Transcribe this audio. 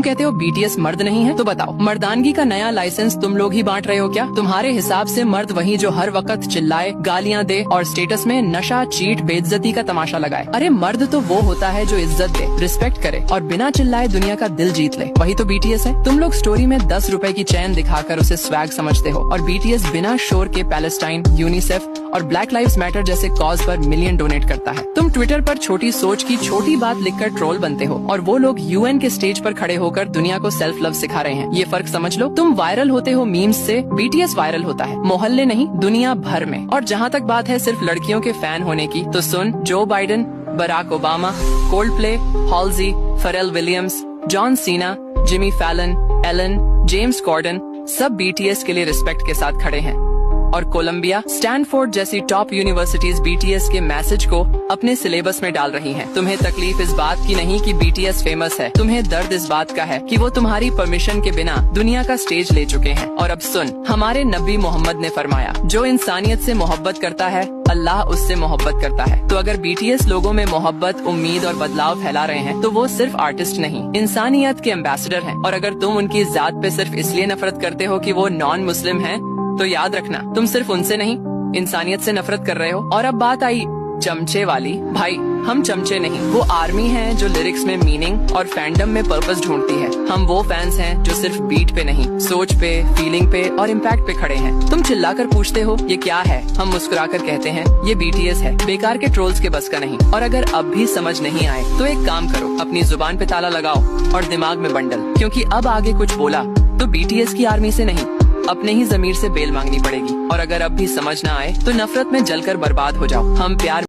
कहते हो बीटीएस मर्द नहीं है, तो बताओ मर्दानगी का नया लाइसेंस तुम लोग ही बांट रहे हो क्या? तुम्हारे हिसाब से मर्द वही जो हर वक्त चिल्लाए, गालियाँ दे और स्टेटस में नशा, चीट, बेइज्जती का तमाशा लगाए। अरे मर्द तो वो होता है जो इज्जत दे, रिस्पेक्ट करे और बिना चिल्लाए दुनिया का दिल जीत ले। वही तो बीटीएस है। तुम लोग स्टोरी में 10 रुपए की चैन दिखाकर उसे स्वैग समझते हो और बीटीएस बिना शोर के पैलेस्टाइन, यूनिसेफ और ब्लैक लाइव्स मैटर जैसे कॉज पर मिलियन डोनेट करता है। तुम ट्विटर पर छोटी सोच की छोटी बात लिखकर ट्रोल बनते हो और वो लोग यूएन के स्टेज पर खड़े होकर दुनिया को सेल्फ लव सिखा रहे हैं। ये फर्क समझ लो। तुम वायरल होते हो मीम्स से, बीटीएस वायरल होता है मोहल्ले नहीं दुनिया भर में। और जहाँ तक बात है सिर्फ लड़कियों के फैन होने की, तो सुन, Joe Biden, Barack Obama, Coldplay, Halsey, Pharrell Williams, John Cena, Jimmy Fallon, Ellen, James Corden सब बीटीएस के लिए रिस्पेक्ट के साथ खड़े हैं। और कोलंबिया, स्टैनफोर्ड जैसी टॉप यूनिवर्सिटीज बीटीएस के मैसेज को अपने सिलेबस में डाल रही हैं। तुम्हें तकलीफ इस बात की नहीं कि बीटीएस फेमस है, तुम्हें दर्द इस बात का है कि वो तुम्हारी परमिशन के बिना दुनिया का स्टेज ले चुके हैं। और अब सुन, हमारे नबी मोहम्मद ने फरमाया, जो इंसानियत से मोहब्बत करता है अल्लाह उससे मोहब्बत करता है। तो अगर बीटीएस लोगों में मोहब्बत, उम्मीद और बदलाव फैला रहे हैं तो वो सिर्फ आर्टिस्ट नहीं, इंसानियत के एम्बेसडर हैं। और अगर तुम उनकी जात पे सिर्फ इसलिए नफरत करते हो कि वो नॉन मुस्लिम हैं, तो याद रखना तुम सिर्फ उनसे नहीं इंसानियत से नफरत कर रहे हो। और अब बात आई चमचे वाली। भाई हम चमचे नहीं, वो आर्मी है जो लिरिक्स में मीनिंग और फैंडम में पर्पस ढूंढती है। हम वो फैंस हैं जो सिर्फ बीट पे नहीं, सोच पे, फीलिंग पे और इम्पैक्ट पे खड़े हैं। तुम चिल्लाकर पूछते हो ये क्या है, हम मुस्कुराकर कहते हैं ये बीटीएस है, बेकार के ट्रोल्स के बस का नहीं। और अगर अब भी समझ नहीं आए तो एक काम करो, अपनी जुबान पे ताला लगाओ और दिमाग में बंडल, क्योंकि अब आगे कुछ बोला तो बीटीएस की आर्मी से नहीं, अपने ही जमीर से बेल मांगनी पड़ेगी। और अगर अब भी समझ ना आए तो नफरत में जलकर बर्बाद हो जाओ। हम प्यार